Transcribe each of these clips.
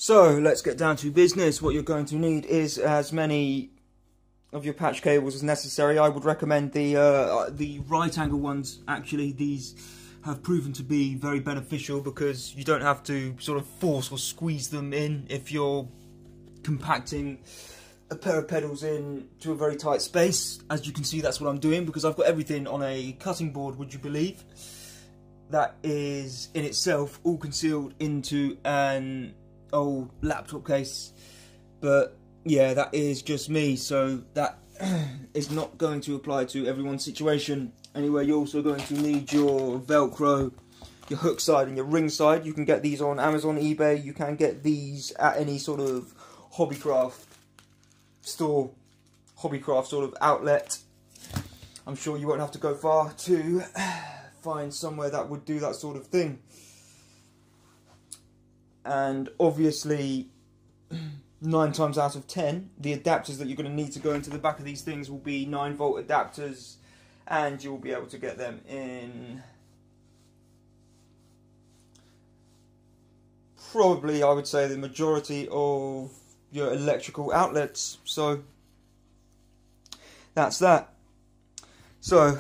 So let's get down to business. What you're going to need is as many of your patch cables as necessary. I would recommend the right angle ones. Actually, these have proven to be very beneficial because you don't have to sort of force or squeeze them in if you're compacting a pair of pedals in to a very tight space. As you can see, that's what I'm doing because I've got everything on a cutting board, would you believe? That is in itself all concealed into an old laptop case, but yeah, that is just me, so that is not going to apply to everyone's situation. Anyway, you're also going to need your Velcro, your hook side and your ring side. You can get these on Amazon, eBay. You can get these at any sort of hobbycraft store, hobbycraft sort of outlet. I'm sure you won't have to go far to find somewhere that would do that sort of thing. And obviously 9 times out of 10 the adapters that you're going to need to go into the back of these things will be 9-volt adapters, and you'll be able to get them in probably, I would say, the majority of your electrical outlets. So that's that. So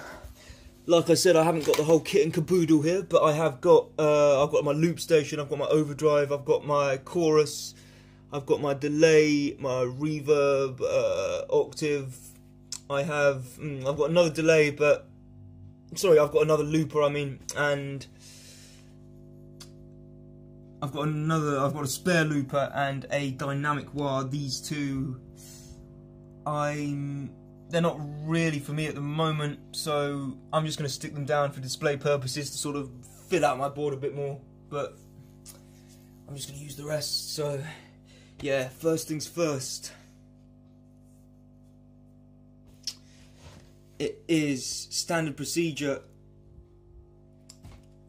like I said, I haven't got the whole kit and caboodle here, but I have got I've got my loop station, I've got my overdrive, I've got my chorus, I've got my delay, my reverb, octave. I've got another delay, but sorry, I've got another looper. I mean, and I've got a spare looper and a dynamic wire. These two, they're not really for me at the moment, so I'm just going to stick them down for display purposes to sort of fill out my board a bit more, but I'm just going to use the rest. So yeah, first things first, it is standard procedure.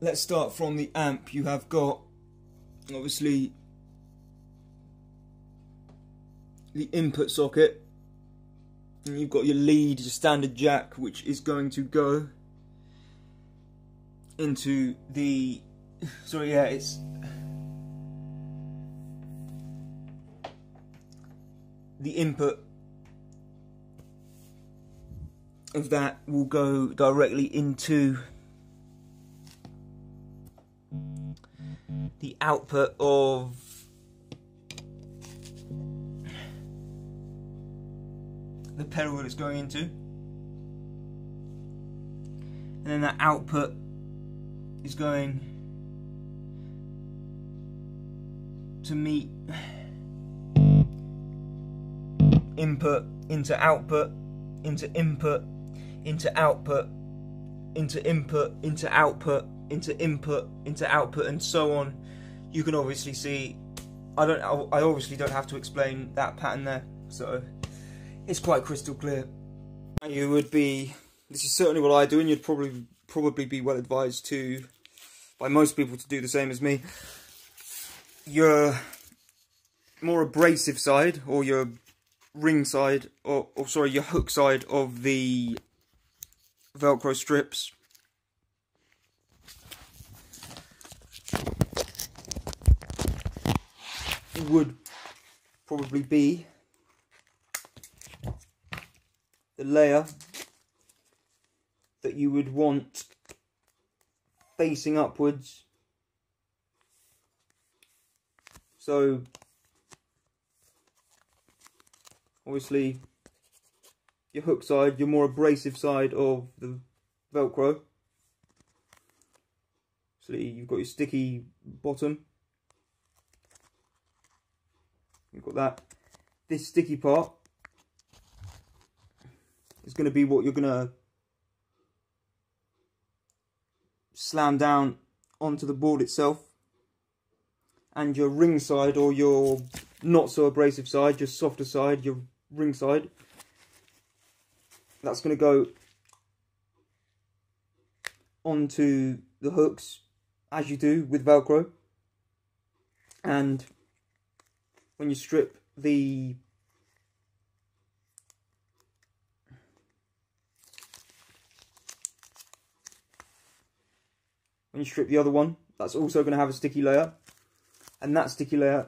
Let's start from the amp. You have got obviously the input socket, and you've got your lead, your standard jack, which is going to go into the, sorry, yeah, it's the input of that will go directly into the output of the pedal that it's going into, and then that output is going to meet input into output into input into output into input into output into input into output, and so on. You can obviously see, I obviously don't have to explain that pattern there, so it's quite crystal clear. This is certainly what I do, and you'd probably be well advised to, by most people, to do the same as me. Your more abrasive side, or your ring side, or sorry, your hook side of the Velcro strips would probably be the layer that you would want facing upwards. So obviously your hook side, your more abrasive side of the Velcro. So you've got your sticky bottom. You've got that. This sticky part is going to be what you're going to slam down onto the board itself. And your ring side, or your not so abrasive side, your softer side, your ring side, that's going to go onto the hooks, as you do with Velcro. And when you strip the other one, that's also going to have a sticky layer, and that sticky layer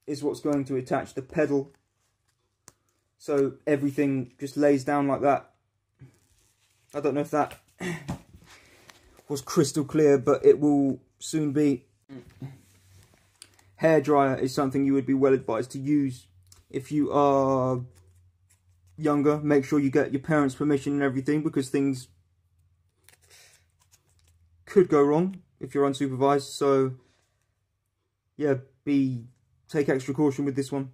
is what's going to attach the pedal. So everything just lays down like that. I don't know if that was crystal clear, but it will soon be. Hairdryer is something you would be well advised to use if you are younger. Make sure you get your parents' permission and everything, because things could go wrong if you're unsupervised. So yeah, take extra caution with this one.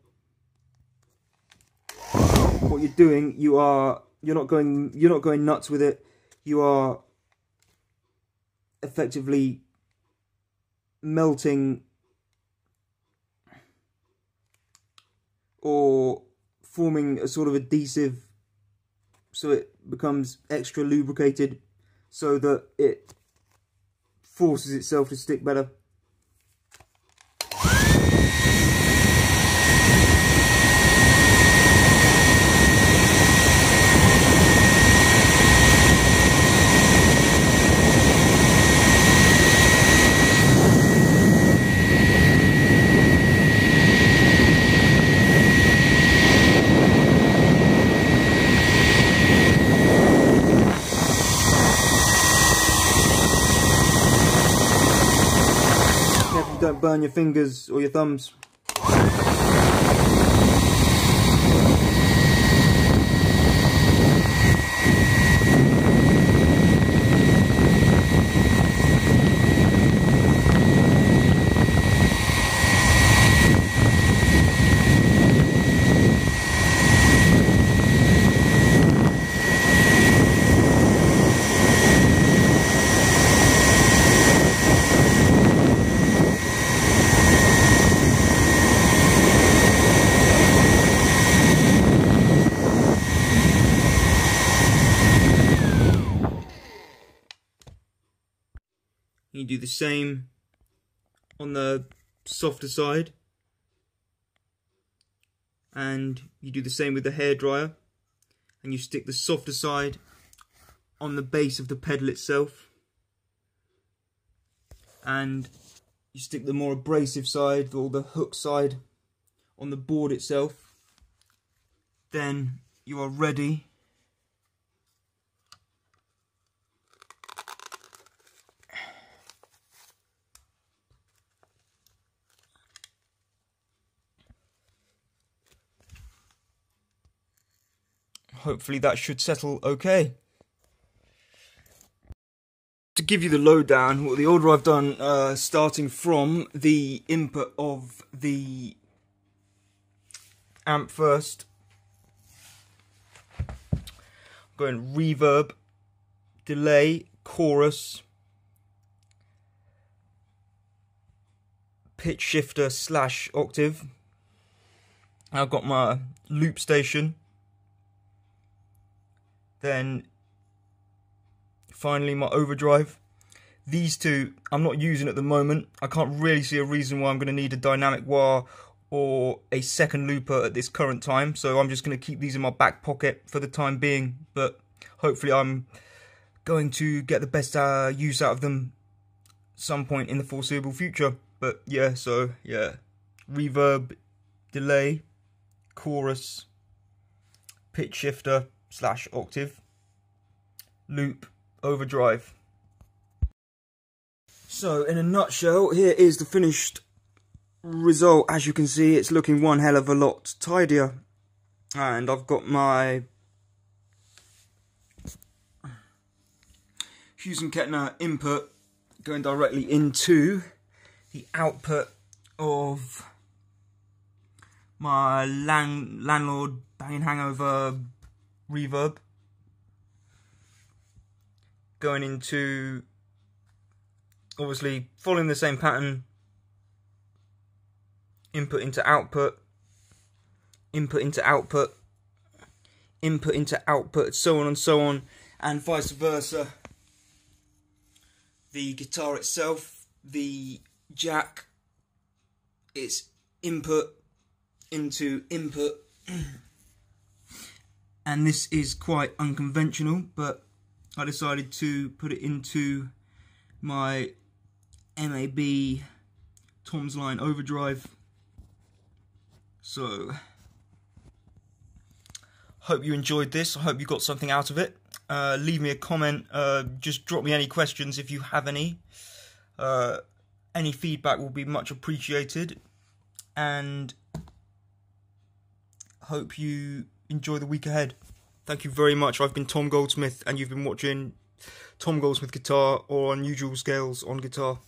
What you're doing, you're not going nuts with it. You are effectively melting or forming a sort of adhesive, so it becomes extra lubricated, so that it forces itself to stick better. Don't burn your fingers or your thumbs. You do the same on the softer side, and you do the same with the hairdryer, and you stick the softer side on the base of the pedal itself, and you stick the more abrasive side or the hook side on the board itself. Then you are ready hopefully that should settle okay. To give you the lowdown, what the order I've done, starting from the input of the amp first, going reverb, delay, chorus, pitch shifter / octave. I've got my loop station. Then finally my overdrive. These two I'm not using at the moment. I can't really see a reason why I'm going to need a dynamic wah or a second looper at this current time, so I'm just going to keep these in my back pocket for the time being, but hopefully I'm going to get the best use out of them some point in the foreseeable future. But yeah, so yeah, reverb, delay, chorus, pitch shifter / octave, loop, overdrive. So in a nutshell, here is the finished result. As you can see, it's looking one hell of a lot tidier, and I've got my Hughes and Kettner input going directly into the output of my Landlord Banging Hangover reverb, going into, obviously following the same pattern, input into output, input into output, input into output, so on and so on, and vice versa. The guitar itself, the jack, it's input into input. And this is quite unconventional, but I decided to put it into my MAB Tom's Line overdrive. So, hope you enjoyed this. I hope you got something out of it. Leave me a comment. Just drop me any questions if you have any. Any feedback will be much appreciated. And hope you enjoy the week ahead. Thank you very much. I've been Tom Goldsmith, and you've been watching Tom Goldsmith Guitar, or Unusual Scales on Guitar.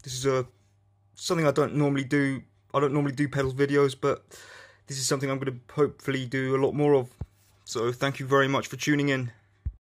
This is something I don't normally do. I don't normally do pedals videos, but this is something I'm going to hopefully do a lot more of. So thank you very much for tuning in.